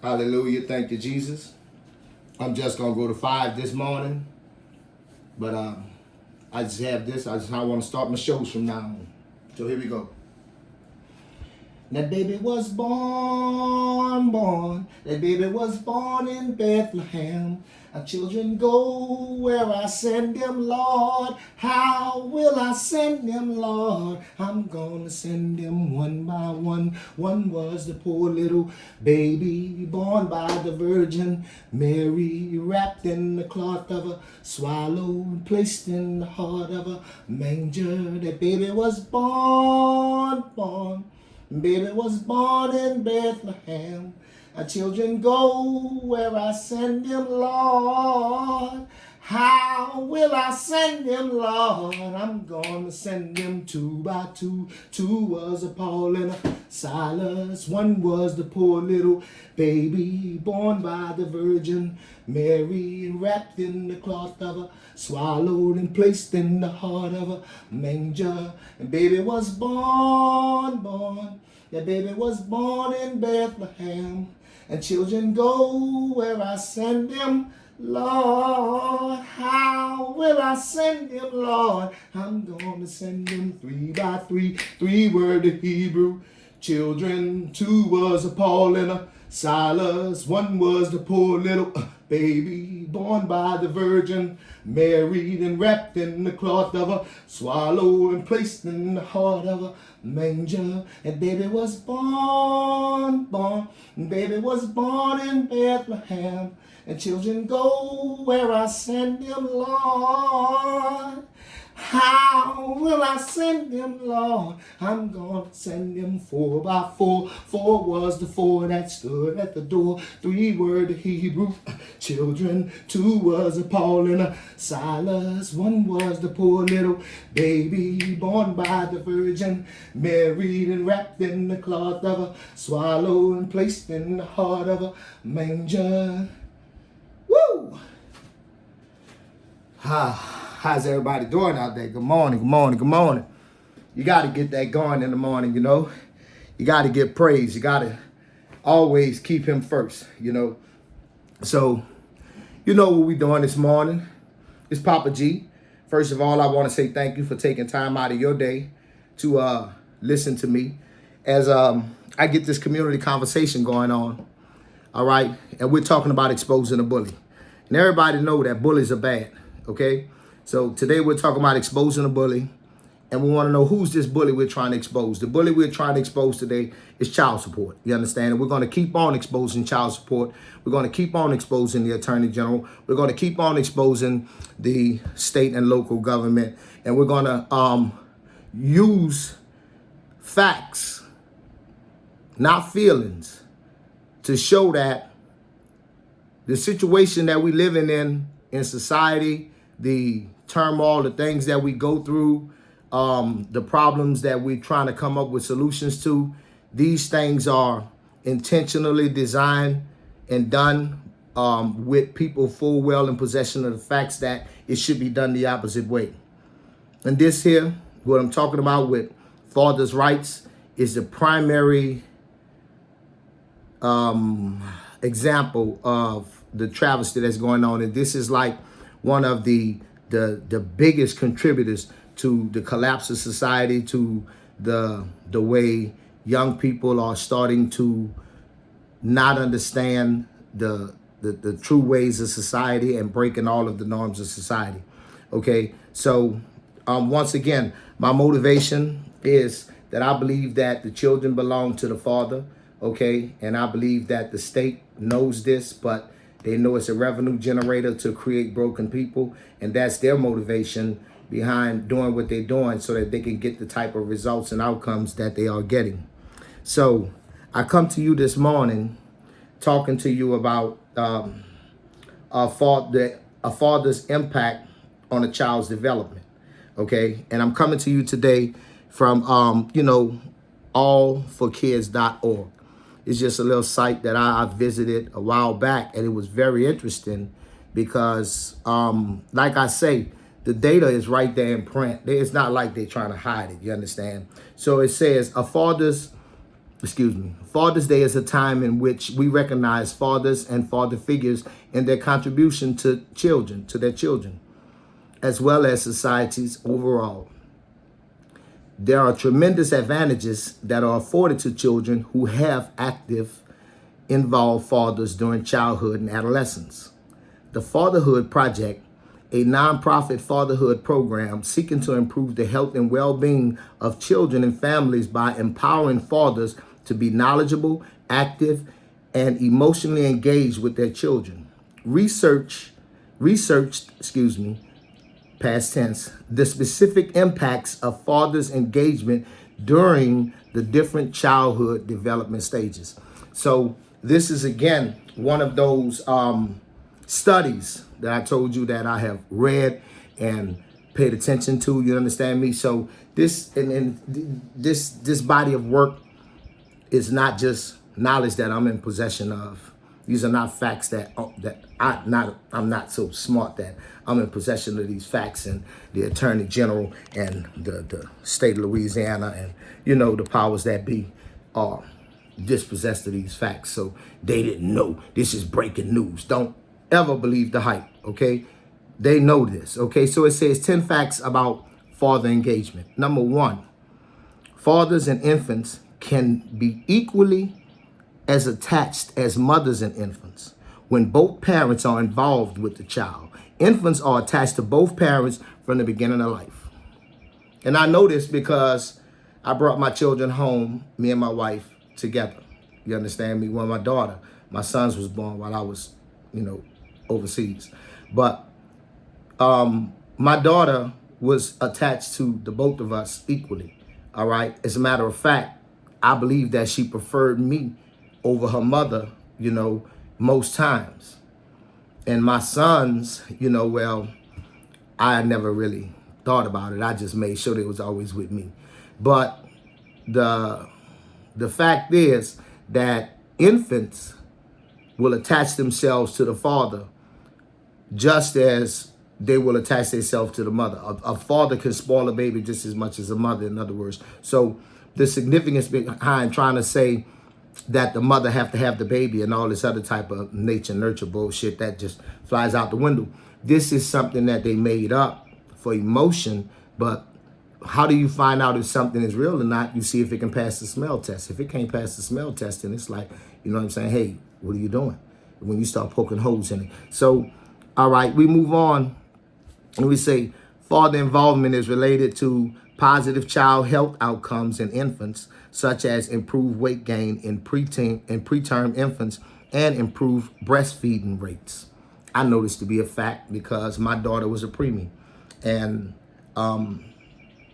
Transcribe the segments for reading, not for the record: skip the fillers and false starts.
Hallelujah. Thank you, Jesus. I'm just going to go to 5 this morning. But I just have this. I want to start my shows from now on. So here we go. That baby was born. That baby was born in Bethlehem. Our children go where I send them, Lord. How will I send them, Lord? I'm gonna send them one by one. One was the poor little baby born by the Virgin Mary, wrapped in the cloth of a swallow, placed in the heart of a manger. That baby was born. Baby was born in Bethlehem. Our children go where I send them, Lord. How will I send them, Lord? I'm gonna send them 2 by 2. 2 was a Paul and a Silas. 1 was the poor little baby born by the Virgin Mary, wrapped in the cloth of a swallowed and placed in the heart of a manger. And baby was born. That baby was born in Bethlehem. And children go where I send them, Lord. How will I send them, Lord? I'm gonna send them 3 by 3. 3 were the Hebrew children. 2 was a Paul and a Silas. 1 was the poor little baby born by the Virgin Mary, and wrapped in the cloth of a swallow and placed in the heart of a manger. And baby was born. Baby was born in Bethlehem. And children go where I send them, Lord. How will I send them, Lord? I'm gonna send them 4 by 4. 4 was the 4 that stood at the door. 3 were the Hebrew children. 2 was a Paul and a Silas. 1 was the poor little baby born by the Virgin Mary, and wrapped in the cloth of a swallow and placed in the heart of a manger. Woo! How's everybody doing out there? Good morning. You got to get that going in the morning, you know. You got to get praise. You got to always keep him first, you know. So, you know what we doing this morning. It's Papa G. First of all, I want to say thank you for taking time out of your day to listen to me as I get this community conversation going on. All right. And we're talking about exposing a bully. And everybody know that bullies are bad. Okay. So today we're talking about exposing a bully, and we want to know who's this bully we're trying to expose. The bully we're trying to expose today is child support. You understand? And we're going to keep on exposing child support. We're going to keep on exposing the Attorney General. We're going to keep on exposing the state and local government, and we're going to use facts, not feelings, to show that the situation that we living in society, the turmoil, the things that we go through, the problems that we're trying to come up with solutions to, these things are intentionally designed and done with people full well in possession of the facts that it should be done the opposite way. And this here, what I'm talking about with fathers' rights, is the primary example of the travesty that's going on. And this is like one of the biggest contributors to the collapse of society, to the way young people are starting to not understand the true ways of society and breaking all of the norms of society. Okay, so once again, my motivation is that I believe that the children belong to the father. Okay, and I believe that the state knows this, but they know it's a revenue generator to create broken people, and that's their motivation behind doing what they're doing so that they can get the type of results and outcomes that they are getting. So I come to you this morning talking to you about a father's impact on a child's development. Okay, and I'm coming to you today from allforkids.org. It's just a little site that I visited a while back, and it was very interesting because, like I say, the data is right there in print. It's not like they're trying to hide it, you understand? So it says a father's Father's Day is a time in which we recognize fathers and father figures in their contribution to their children, as well as societies overall. There are tremendous advantages that are afforded to children who have active, involved fathers during childhood and adolescence. The Fatherhood Project, a nonprofit fatherhood program seeking to improve the health and well-being of children and families by empowering fathers to be knowledgeable, active, and emotionally engaged with their children. Researched, past tense, the specific impacts of fathers' engagement during the different childhood development stages. So this is, again, one of those studies that I told you that I have read and paid attention to. You understand me? So this this body of work is not just knowledge that I'm in possession of. These are not facts that I'm not so smart that I'm in possession of these facts, and the Attorney General and the state of Louisiana and the powers that be are dispossessed of these facts. So they didn't know. This is breaking news. Don't ever believe the hype, okay? They know this, okay? So it says 10 facts about father engagement. Number 1, fathers and infants can be equally as attached as mothers and infants when both parents are involved with the child. Infants are attached to both parents from the beginning of life. And I know this because I brought my children home, me and my wife, together. You understand me? When my sons was born while I was, overseas. But my daughter was attached to the both of us equally, all right? As a matter of fact, I believe that she preferred me over her mother, most times. And my sons, I never really thought about it. I just made sure they was always with me. But the fact is that infants will attach themselves to the father just as they will attach themselves to the mother. A father can spoil a baby just as much as a mother, in other words. So the significance behind trying to say that the mother have to have the baby and all this other type of nature nurture bullshit, that just flies out the window. This is something that they made up for emotion, but how do you find out if something is real or not? You see if it can pass the smell test. If it can't pass the smell test, then it's like, you know what I'm saying? Hey, what are you doing? When you start poking holes in it. So, all right, we move on. And we say father involvement is related to positive child health outcomes in infants, such as improved weight gain in preterm infants and improved breastfeeding rates. I know this to be a fact because my daughter was a preemie, and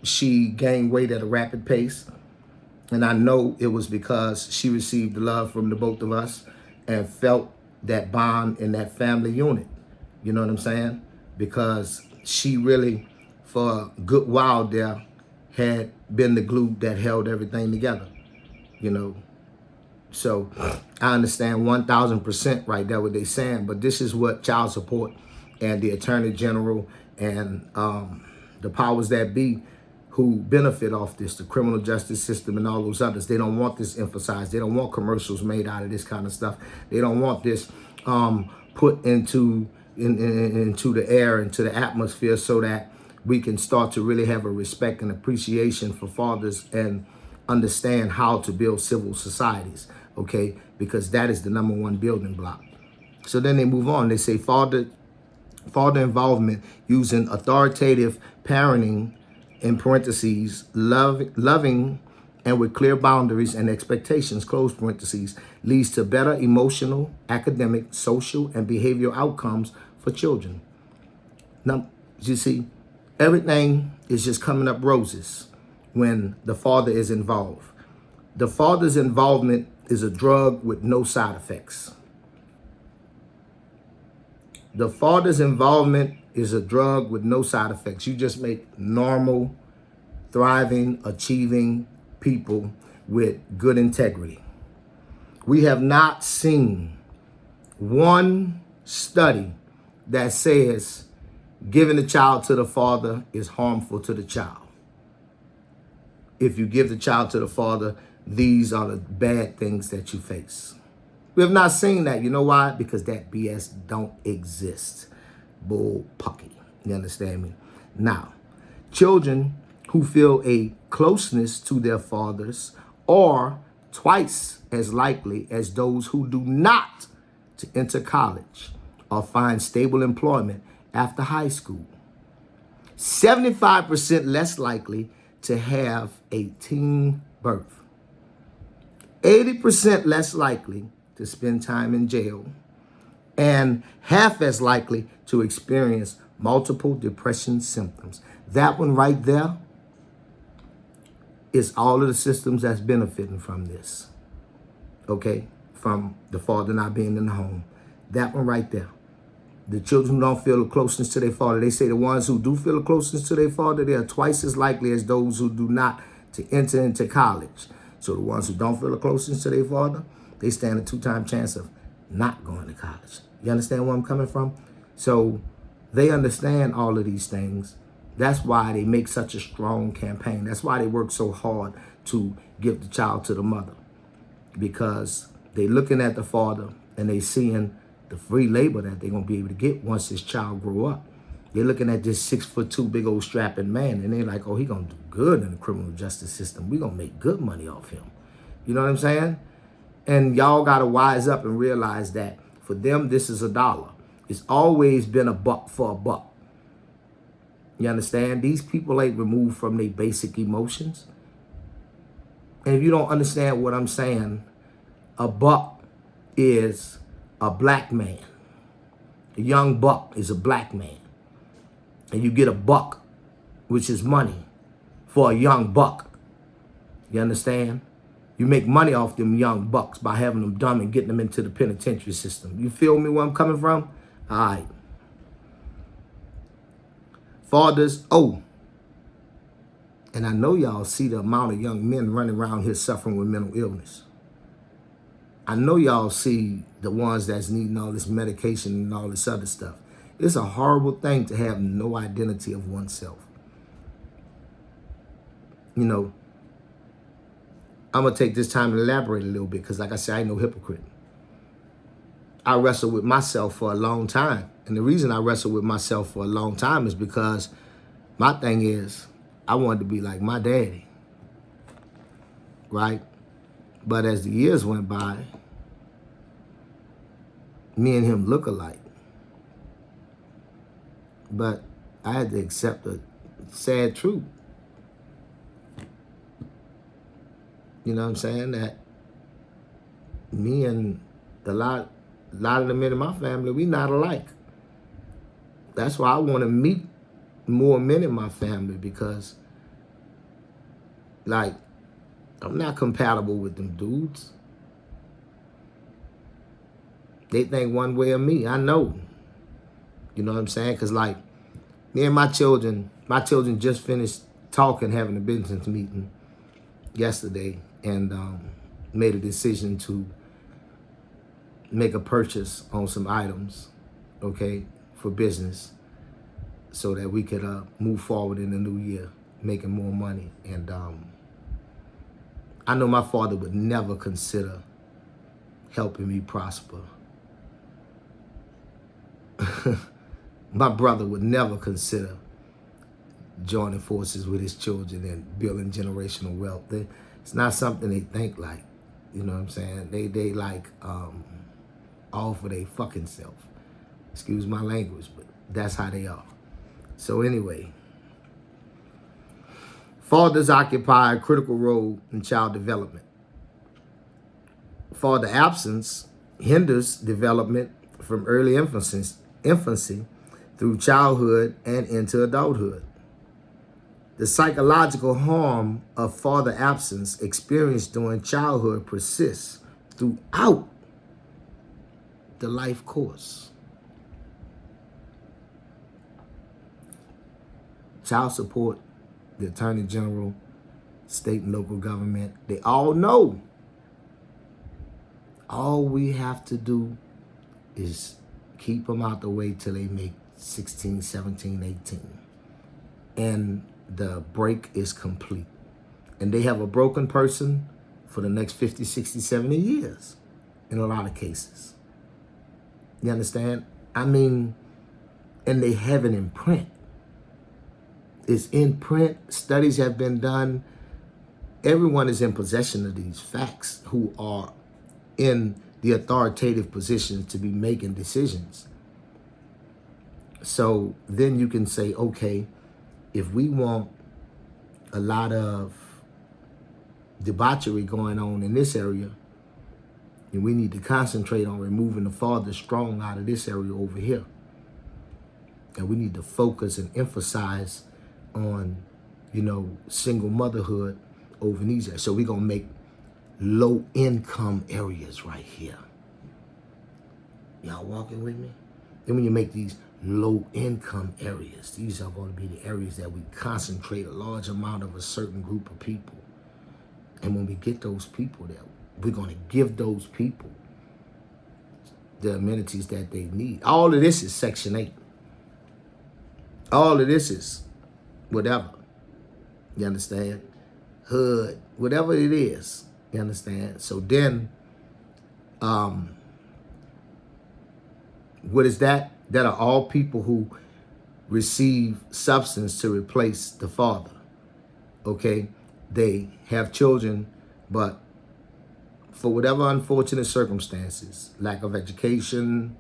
she gained weight at a rapid pace. And I know it was because she received the love from the both of us and felt that bond in that family unit. You know what I'm saying? Because she really, for a good while there, had been the glue that held everything together, So I understand 1,000% right there what they're saying, but this is what child support and the Attorney General and the powers that be who benefit off this, the criminal justice system and all those others. They don't want this emphasized. They don't want commercials made out of this kind of stuff. They don't want this put into the air, into the atmosphere, so that we can start to really have a respect and appreciation for fathers and understand how to build civil societies, okay? Because that is the number one building block. So then they move on. They say father involvement using authoritative parenting, in parentheses, loving and with clear boundaries and expectations, close parentheses, leads to better emotional, academic, social, and behavioral outcomes for children. Now, you see, everything is just coming up roses when the father is involved. The father's involvement is a drug with no side effects. The father's involvement is a drug with no side effects. You just make normal, thriving, achieving people with good integrity. We have not seen one study that says giving the child to the father is harmful to the child. If you give the child to the father, these are the bad things that you face. We have not seen that. You know why? Because that BS don't exist. Bull pucky. You understand me? Now, children who feel a closeness to their fathers are twice as likely as those who do not to enter college or find stable employment after high school. 75% less likely to have a teen birth. 80% less likely to spend time in jail, and half as likely to experience multiple depression symptoms. That one right there is all of the systems that's benefiting from this, okay? From the father not being in the home. That one right there. The children who don't feel a closeness to their father, they say the ones who do feel a closeness to their father, they are twice as likely as those who do not to enter into college. So the ones who don't feel a closeness to their father, they stand a 2-time chance of not going to college. You understand where I'm coming from? So they understand all of these things. That's why they make such a strong campaign. That's why they work so hard to give the child to the mother. Because they looking at the father and they seeing the free labor that they're going to be able to get once this child grow up. They're looking at this 6'2" big old strapping man, and they're like, oh, he going to do good in the criminal justice system. We're going to make good money off him. You know what I'm saying? And y'all got to wise up and realize that for them, this is $1. It's always been a buck for a buck. You understand? These people ain't removed from their basic emotions. And if you don't understand what I'm saying, a buck is a black man. A young buck is a black man. And you get a buck, which is money, for a young buck. You understand? You make money off them young bucks by having them dumb and getting them into the penitentiary system. You feel me where I'm coming from? All right. Fathers, and I know y'all see the amount of young men running around here suffering with mental illness. I know y'all see the ones that's needing all this medication and all this other stuff. It's a horrible thing to have no identity of oneself. You know, I'm going to take this time to elaborate a little bit because, like I said, I ain't no hypocrite. I wrestled with myself for a long time. And the reason I wrestled with myself for a long time is because my thing is I wanted to be like my daddy, right? But as the years went by, me and him look alike. But I had to accept the sad truth. You know what I'm saying? That me and a lot of the men in my family, we not alike. That's why I want to meet more men in my family because, like, I'm not compatible with them dudes. They think one way of me. I know. You know what I'm saying? Because, like, me and my children just finished talking, having a business meeting yesterday, and made a decision to make a purchase on some items, okay, for business so that we could move forward in the new year, making more money. And I know my father would never consider helping me prosper. My brother would never consider joining forces with his children and building generational wealth. It's not something they think like. You know what I'm saying? They like all for their fucking self. Excuse my language, but that's how they are. So anyway, fathers occupy a critical role in child development. Father absence hinders development from early infancy through childhood and into adulthood. The psychological harm of father absence experienced during childhood persists throughout the life course. Child support, the Attorney General, state and local government, they all know. All we have to do is keep them out the way till they make 16, 17, 18. And the break is complete. And they have a broken person for the next 50, 60, 70 years in a lot of cases. You understand? I mean, and they have it in print. It's in print. Studies have been done. Everyone is in possession of these facts who are in the authoritative position to be making decisions. So then you can say, okay, if we want a lot of debauchery going on in this area, and we need to concentrate on removing the father strong out of this area over here. And we need to focus and emphasize on, single motherhood over in these areas. So we're going to make low income areas right here. Y'all walking with me? Then when you make these low income areas, these are going to be the areas that we concentrate a large amount of a certain group of people. And when we get those people there, we're going to give those people the amenities that they need. All of this is Section 8. All of this is whatever. You understand? HUD, whatever it is. You understand? So then, what is that? That are all people who receive substance to replace the father. Okay? They have children, but for whatever unfortunate circumstances, lack of education,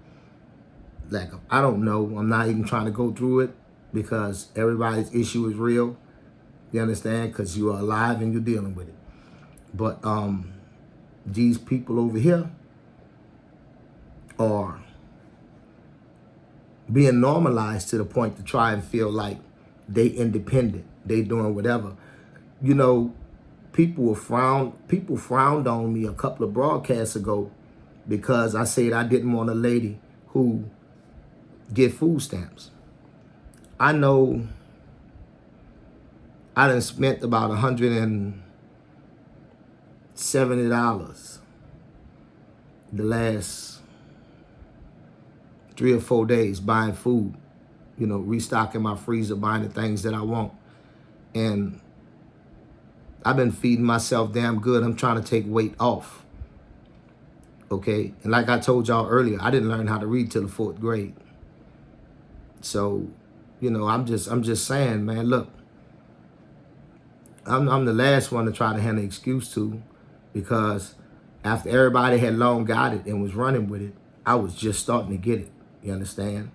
I don't know. I'm not even trying to go through it because everybody's issue is real. You understand? Because you are alive and you're dealing with it. But these people over here are being normalized to the point to try and feel like they independent. They doing whatever. People frowned on me a couple of broadcasts ago because I said I didn't want a lady who get food stamps. I know I done spent about $170 the last 3 or 4 days buying food, restocking my freezer, buying the things that I want. And I've been feeding myself damn good. I'm trying to take weight off. Okay? And like I told y'all earlier, I didn't learn how to read till the 4th grade. So, I'm just saying, man, look, I'm the last one to try to hand an excuse to, because after everybody had long got it and was running with it, I was just starting to get it. You understand?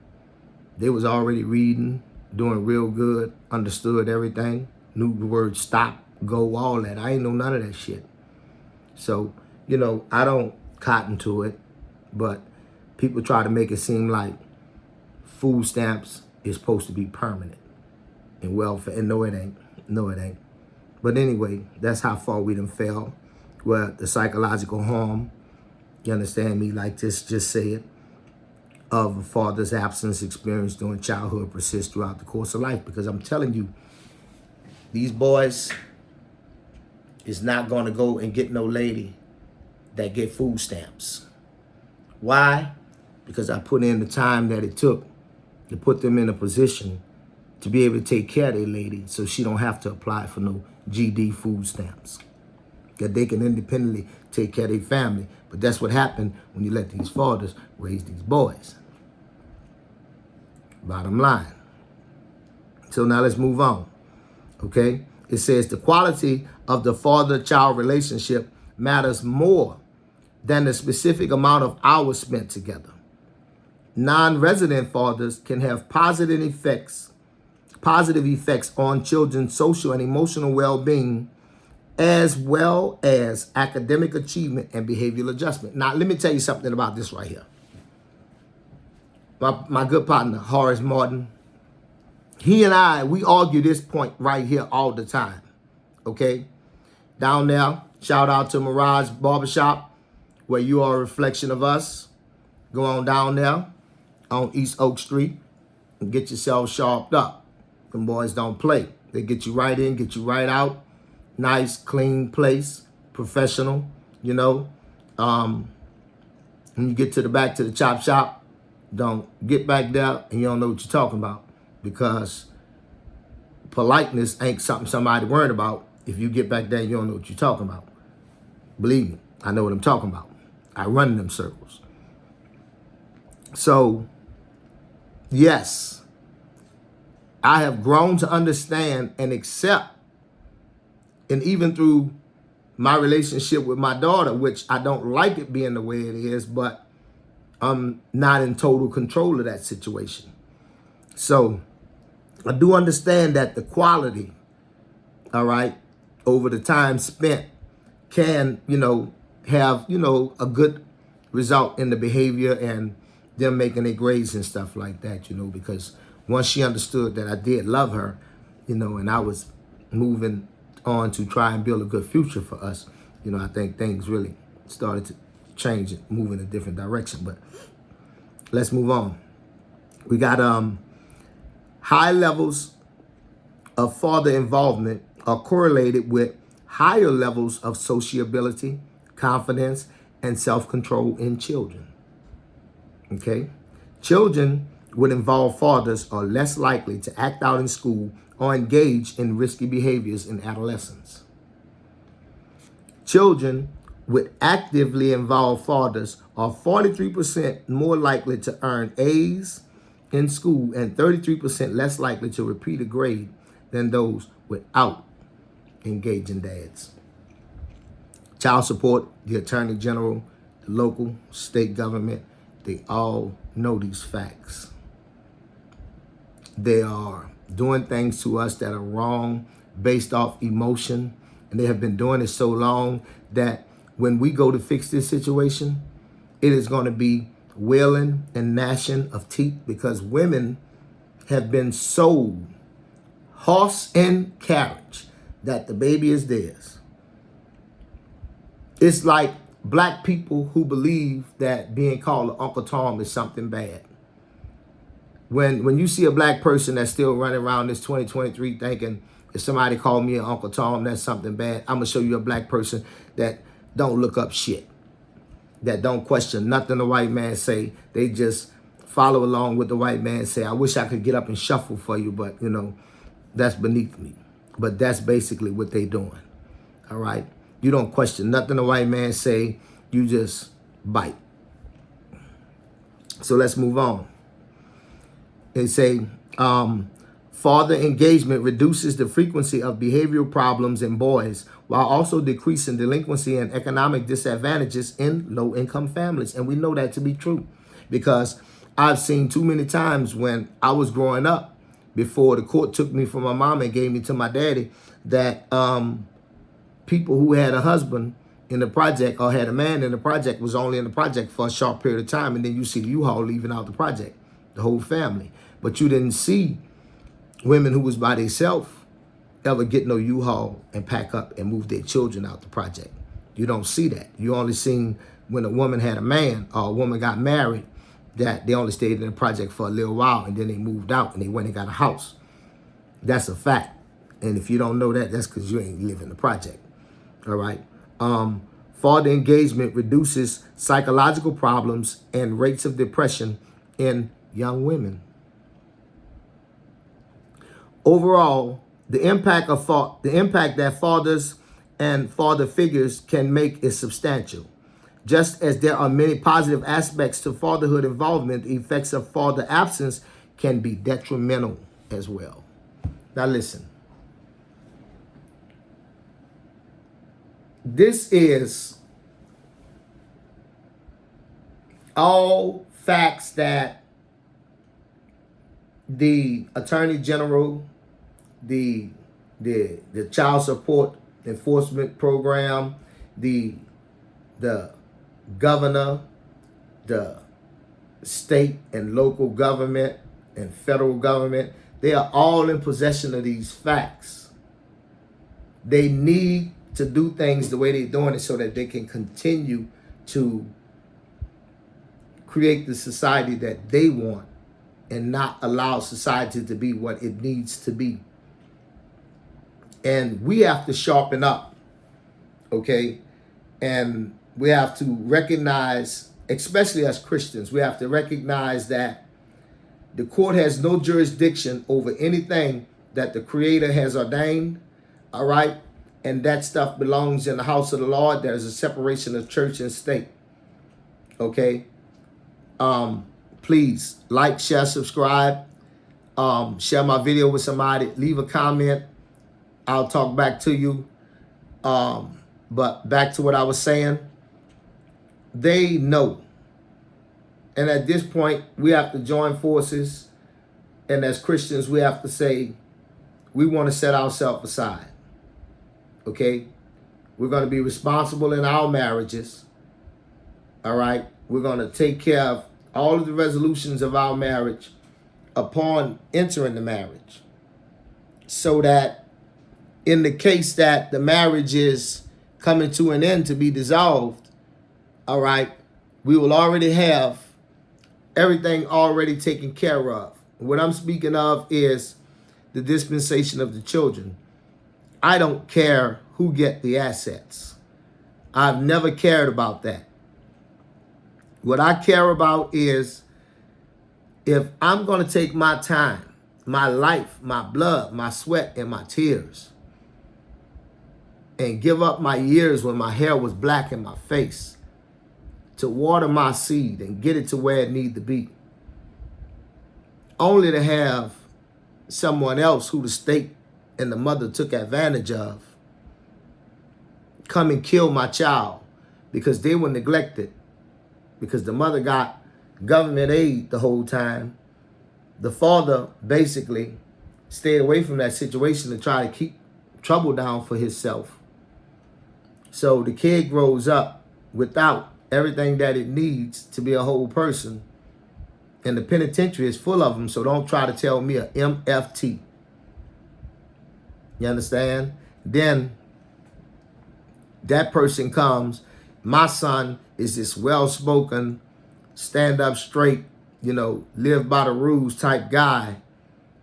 They was already reading, doing real good, understood everything, knew the word stop, go, all that. I ain't know none of that shit. So, I don't cotton to it, but people try to make it seem like food stamps is supposed to be permanent and welfare. And no, it ain't. No, it ain't. But anyway, that's how far we done fell. Well, the psychological harm, you understand me, like this just said, of a father's absence experienced during childhood persists throughout the course of life. Because I'm telling you, these boys is not going to go and get no lady that get food stamps. Why? Because I put in the time that it took to put them in a position to be able to take care of their lady so she don't have to apply for no GD food stamps. That they can independently take care of their family. But that's what happened when you let these fathers raise these boys. Bottom line. So now let's move on. Okay? It says the quality of the father-child relationship matters more than the specific amount of hours spent together. Non-resident fathers can have positive effects on children's social and emotional well-being, as well as academic achievement and behavioral adjustment. Now, let me tell you something about this right here. My good partner, Horace Martin, he and I, we argue this point right here all the time, okay? Down there, shout out to Mirage Barbershop, where you are a reflection of us. Go on down there on East Oak Street and get yourself sharpened up. Them boys don't play. They get you right in, get you right out. Nice, clean place, professional, When you get to the back to the chop shop, don't get back there and you don't know what you're talking about, because politeness ain't something somebody worried about if you get back there and you don't know what you're talking about. Believe me, I know what I'm talking about. I run in them circles. So, yes, I have grown to understand and accept, and even through my relationship with my daughter, which I don't like it being the way it is, but I'm not in total control of that situation. So I do understand that the quality, all right, over the time spent can, have, a good result in the behavior and them making their grades and stuff like that, because once she understood that I did love her, and I was moving on to try and build a good future for us, I think things really started to change and move in a different direction. But let's move on. We got high levels of father involvement are correlated with higher levels of sociability, confidence, and self-control in children. Okay? Children with involved fathers are less likely to act out in school or engage in risky behaviors in adolescence. Children with actively involved fathers are 43% more likely to earn A's in school and 33% less likely to repeat a grade than those without engaging dads. Child support, the attorney general, the local, state government, they all know these facts. They are doing things to us that are wrong based off emotion. And they have been doing it so long that when we go to fix this situation, it is going to be wailing and gnashing of teeth, because women have been sold horse and carriage that the baby is theirs. It's like black people who believe that being called an Uncle Tom is something bad. When you see a black person that's still running around this 2023 thinking, if somebody called me an Uncle Tom, that's something bad, I'm going to show you a black person that don't look up shit, that don't question nothing the white man say. They just follow along with the white man say. I wish I could get up and shuffle for you, but, that's beneath me. But that's basically what they doing, all right? You don't question nothing the white man say. You just bite. So let's move on. They say father engagement reduces the frequency of behavioral problems in boys while also decreasing delinquency and economic disadvantages in low-income families. And we know that to be true because I've seen too many times when I was growing up, before the court took me from my mom and gave me to my daddy, that people who had a husband in the project or had a man in the project was only in the project for a short period of time. And then you see the U-Haul leaving out the project, the whole family. But you didn't see women who was by themselves ever get no U-Haul and pack up and move their children out the project. You don't see that. You only seen when a woman had a man or a woman got married that they only stayed in the project for a little while and then they moved out and they went and got a house. That's a fact. And if you don't know that, that's because you ain't living the project. All right. Father engagement reduces psychological problems and rates of depression in young women. Overall, the impact that fathers and father figures can make is substantial. Just as there are many positive aspects to fatherhood involvement, the effects of father absence can be detrimental as well. Now listen. This is all facts that the Attorney General, the Child Support Enforcement Program, the governor, the state and local government and federal government, they are all in possession of these facts. They need to do things the way they're doing it so that they can continue to create the society that they want and not allow society to be what it needs to be. And we have to sharpen up, okay? And we have to recognize, especially as Christians, we have to recognize that the court has no jurisdiction over anything that the Creator has ordained, all right? and that stuff belongs in the house of the Lord. There's a separation of church and state. Okay. Please like, share, subscribe. Share my video with somebody. Leave a comment. I'll talk back to you. But back to what I was saying. They know. And at this point, we have to join forces. And as Christians, we have to say, we want to set ourselves aside. Okay? We're going to be responsible in our marriages. All right? We're going to take care of all of the resolutions of our marriage upon entering the marriage. So that in the case that the marriage is coming to an end to be dissolved, all right, we will already have everything already taken care of. What I'm speaking of is the dispensation of the children. I don't care who get the assets. I've never cared about that. What I care about is if I'm going to take my time, my life, my blood, my sweat, and my tears, and give up my years when my hair was black in my face to water my seed and get it to where it need to be, only to have someone else who the state and the mother took advantage of come and kill my child because they were neglected, because the mother got government aid the whole time. The father basically stayed away from that situation to try to keep trouble down for himself. So the kid grows up without everything that it needs to be a whole person. And the penitentiary is full of them, so don't try to tell me a MFT. You understand? Then that person comes. My son is this well-spoken, stand up straight, live by the rules type guy.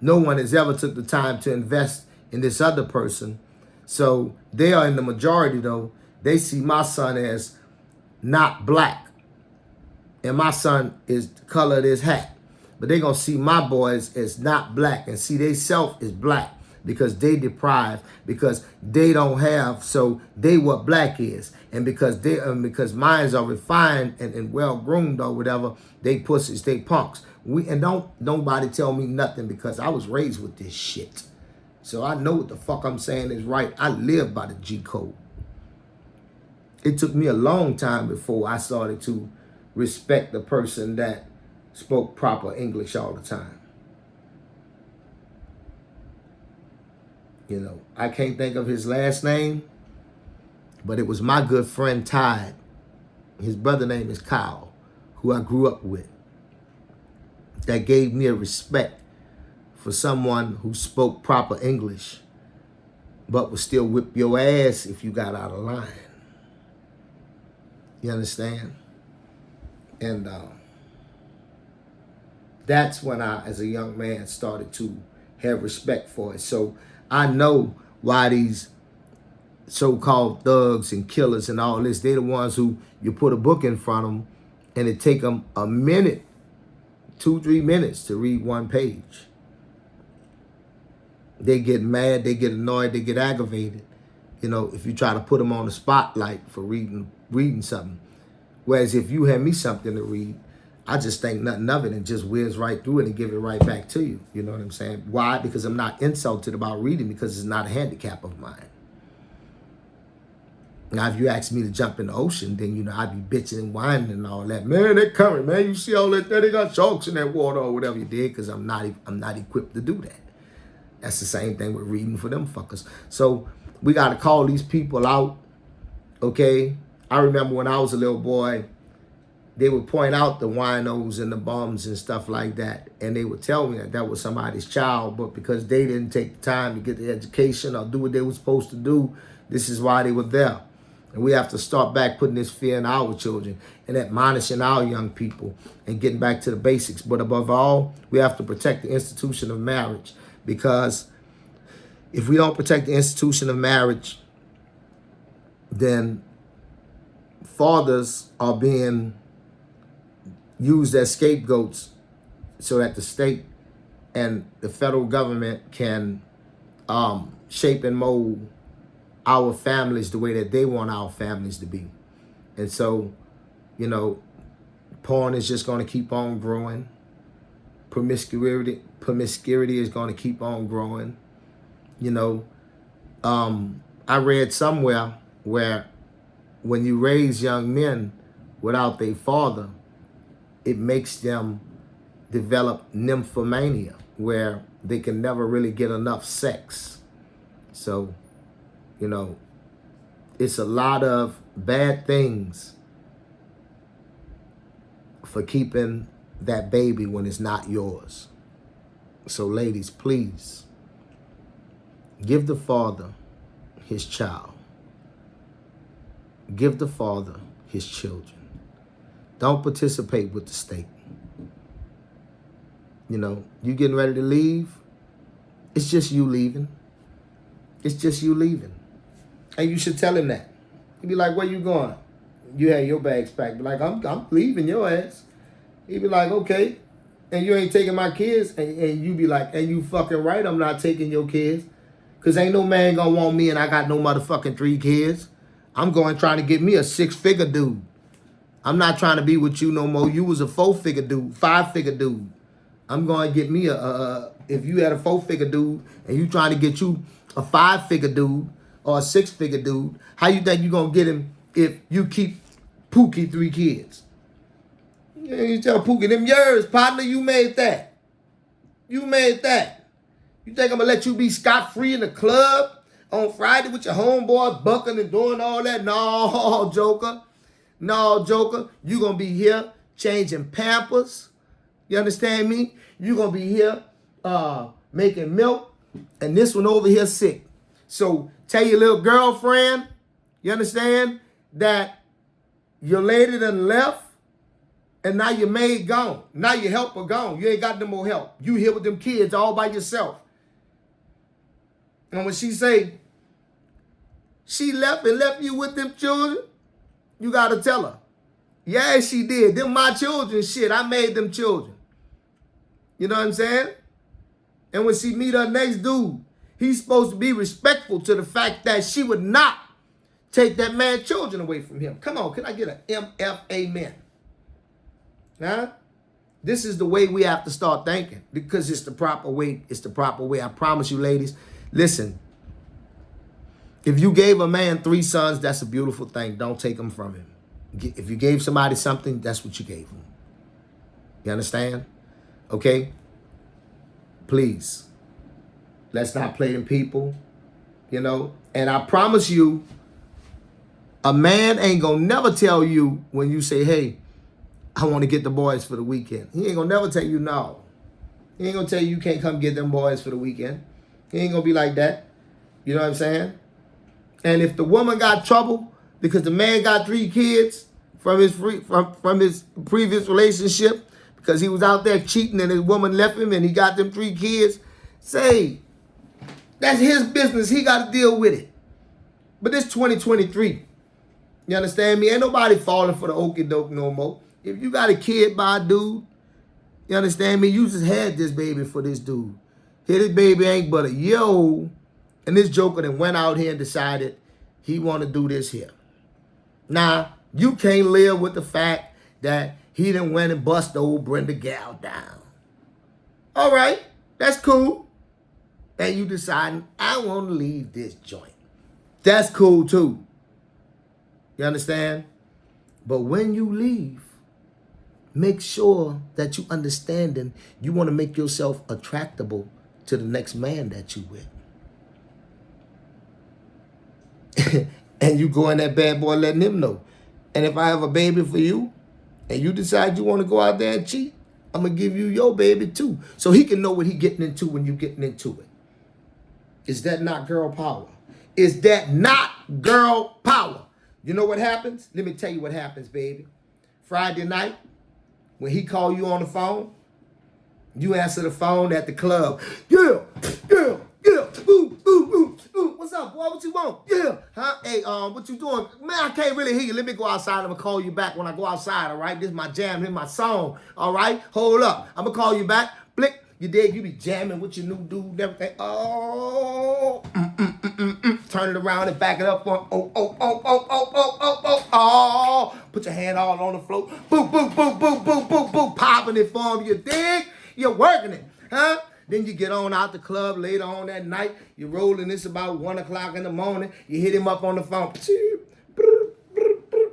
No one has ever took the time to invest in this other person. So they are in the majority, though. They see my son as not black. And my son is the color of his hat. But they're going to see my boys as not black and see they self is black because they deprived, because they don't have, so they what black is. And because minds are refined and well-groomed or whatever, they pussies, they punks. And don't nobody tell me nothing because I was raised with this shit. So I know what the fuck I'm saying is right. I live by the G code. It took me a long time before I started to respect the person that spoke proper English all the time. I can't think of his last name, but it was my good friend Tide. His brother name is Kyle, who I grew up with. That gave me a respect for someone who spoke proper English, but would still whip your ass if you got out of line. You understand? And that's when I, as a young man, started to have respect for it. So I know why these so-called thugs and killers and all this, they're the ones who you put a book in front of them and it take them a minute, 2-3 minutes to read one page. They get mad, they get annoyed, they get aggravated, if you try to put them on the spotlight for reading something. Whereas if you had me something to read, I just think nothing of it and just whiz right through it and give it right back to you. You know what I'm saying? Why? Because I'm not insulted about reading, because it's not a handicap of mine. Now, if you ask me to jump in the ocean, then, I'd be bitching and whining and all that. Man, they're coming, man. You see all that? They got sharks in that water or whatever you did, because I'm not equipped to do that. That's the same thing with reading for them fuckers. So we got to call these people out, okay? I remember when I was a little boy, they would point out the winos and the bums and stuff like that, and they would tell me that was somebody's child, but because they didn't take the time to get the education or do what they were supposed to do, this is why they were there. And we have to start back putting this fear in our children and admonishing our young people and getting back to the basics. But above all, we have to protect the institution of marriage, because if we don't protect the institution of marriage, then fathers are being used as scapegoats so that the state and the federal government can shape and mold our families the way that they want our families to be. And so, you know, porn is just going to keep on growing. Promiscuity is going to keep on growing. You know, I read somewhere where when you raise young men without their father, it makes them develop nymphomania, where they can never really get enough sex. So, you know, it's a lot of bad things for keeping that baby when it's not yours. So ladies, please give the father his child. Give the father his children. Don't participate with the state. You know, you getting ready to leave, it's just you leaving. It's just you leaving. And you should tell him that. He'd be like, where you going? You had your bags packed. Be like, I'm leaving your ass. He'd be like, okay. And you ain't taking my kids. And you be like, and you fucking right, I'm not taking your kids. Because ain't no man gonna want me and I got no motherfucking 3 kids. I'm going trying to get me a 6-figure dude. I'm not trying to be with you no more. You was a 4-figure dude, 5-figure dude. I'm going to get me if you had a 4-figure dude and you trying to get you a 5-figure dude or a 6-figure dude, how you think you going to get him if you keep Pookie 3 kids? You tell Pookie, them yours, partner, you made that. You made that. You think I'm going to let you be scot-free in the club on Friday with your homeboy bucking and doing all that? No, Joker. No, Joker. You going to be here changing Pampers. You understand me? You're going to be here making milk, and this one over here sick. So tell your little girlfriend, you understand, that your lady done left, and now your maid gone. Now your helper gone. You ain't got no more help. You here with them kids all by yourself. And when she say she left and left you with them children, you got to tell her, yeah, she did. Them my children, shit. I made them children. You know what I'm saying? And when she meet her next dude, he's supposed to be respectful to the fact that she would not take that man's children away from him. Come on, can I get an MF amen? Huh? This is the way we have to start thinking, because it's the proper way. It's the proper way. I promise you, ladies. Listen, if you gave a man 3 sons, that's a beautiful thing. Don't take them from him. If you gave somebody something, that's what you gave them. You understand? Okay? Please. Let's not play them people. You know? And I promise you, a man ain't gonna never tell you when you say, hey, I want to get the boys for the weekend. He ain't gonna never tell you no. He ain't gonna tell you can't come get them boys for the weekend. He ain't gonna be like that. You know what I'm saying? And if the woman got trouble because the man got 3 kids from his previous relationship, because he was out there cheating and his woman left him and he got them 3 kids, say, that's his business. He got to deal with it. But it's 2023. You understand me? Ain't nobody falling for the okie doke no more. If you got a kid by a dude, you understand me? You just had this baby for this dude. Here this baby ain't but a year old, and this joker then went out here and decided he want to do this here. Now, you can't live with the fact that he done went and bust old Brenda Gal down. All right, that's cool. And you deciding, I want to leave this joint. That's cool too. You understand? But when you leave, make sure that you understanding you want to make yourself attractable to the next man that you with. And you go in that bad boy letting him know. And if I have a baby for you, and you decide you want to go out there and cheat, I'm going to give you your baby too. So he can know what he getting into when you getting into it. Is that not girl power? Is that not girl power? You know what happens? Let me tell you what happens, baby. Friday night, when he call you on the phone, you answer the phone at the club. Yeah, yeah, yeah. Ooh, ooh, ooh, ooh. What's up, boy? What you want? Yeah. Huh? Hey, what you doing? Man, I can't really hear you. Let me go outside. I'm going to call you back when I go outside, all right? This is my jam. This is my song, all right? Hold up. I'm going to call you back. Blick. You dig? You be jamming with your new dude and everything. Oh. turn it around and back it up for him. Oh. Put your hand all on the floor. Boop, boop, boop, boop, boop, boop, boop. Popping it for him. You dig? You're working it, huh? Then you get on out the club later on that night. You're rolling this about 1 o'clock in the morning. You hit him up on the phone.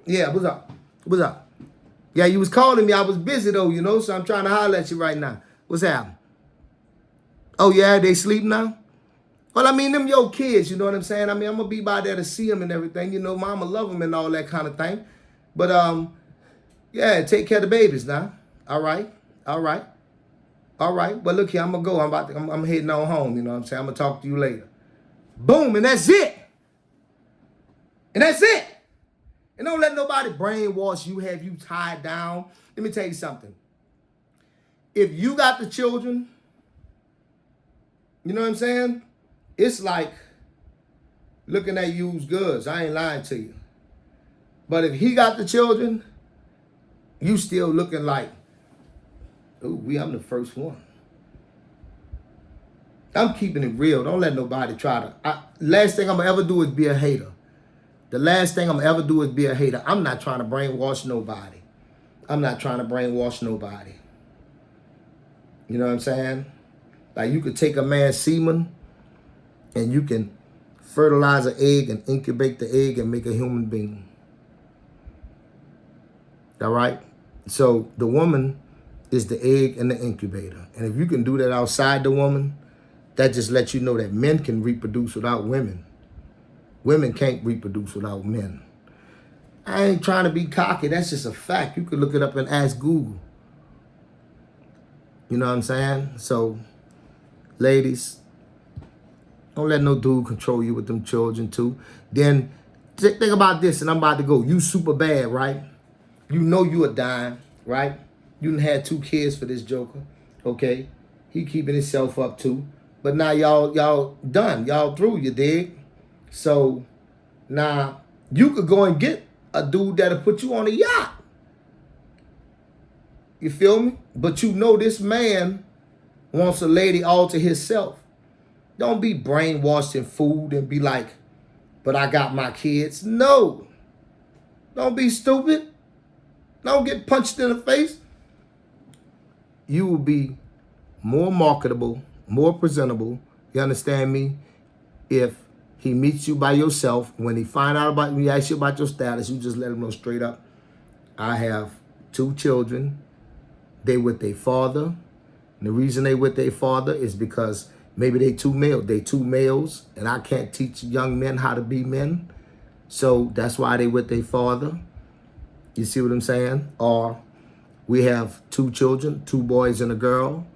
Yeah, what's up? What's up? Yeah, you was calling me. I was busy though, you know, so I'm trying to holler at you right now. What's happening? Oh, yeah, they sleep now? Well, I mean, them your kids, you know what I'm saying? I mean, I'm going to be by there to see them and everything. You know, mama love them and all that kind of thing. But, yeah, take care of the babies now. All right. All right. All right. But look here, I'm going to go. I'm heading on home, you know what I'm saying? I'm going to talk to you later. Boom, and that's it. And that's it. And don't let nobody brainwash you, have you tied down. Let me tell you something. If you got the children, you know what I'm saying? It's like looking at used goods. I ain't lying to you. But if he got the children, you still looking like, oh, I'm the first one. I'm keeping it real. Don't let nobody try to. Last thing I'm going to ever do is be a hater. The last thing I'm going to ever do is be a hater. I'm not trying to brainwash nobody. I'm not trying to brainwash nobody. You know what I'm saying? Like you could take a man's semen and you can fertilize an egg and incubate the egg and make a human being. All right? So the woman is the egg and the incubator. And if you can do that outside the woman, that just lets you know that men can reproduce without women. Women can't reproduce without men. I ain't trying to be cocky. That's just a fact. You could look it up and ask Google. You know what I'm saying? So, ladies, don't let no dude control you with them children too. Then think about this, and I'm about to go. You super bad, right? You know you a dime, right? You done had 2 kids for this joker, okay? He keeping himself up too. But now y'all done. Y'all through, you dig? So now you could go and get a dude that'll put you on a yacht. You feel me? But you know this man wants a lady all to himself. Don't be brainwashed and fooled and be like, but I got my kids. No. Don't be stupid. Don't get punched in the face. You will be more marketable, more presentable, you understand me, if he meets you by yourself. When he find out about you, he asks you about your status, you just let him know straight up, I have 2 children. They with their father. And the reason they with their father is because maybe they 2 males, and I can't teach young men how to be men. So that's why they with their father. You see what I'm saying? Or we have 2 children, 2 boys and a girl.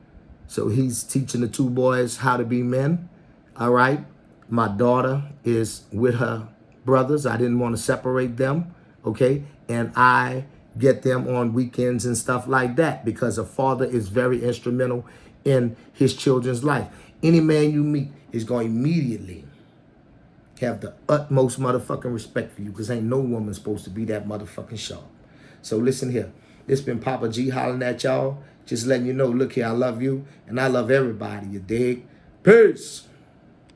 So he's teaching the 2 boys how to be men. All right. My daughter is with her brothers. I didn't want to separate them. Okay. And I get them on weekends and stuff like that because a father is very instrumental in his children's life. Any man you meet is going to immediately have the utmost motherfucking respect for you because ain't no woman supposed to be that motherfucking sharp. So listen here. This been Papa G hollering at y'all. Just letting you know, look here, I love you and I love everybody, you dig? Peace.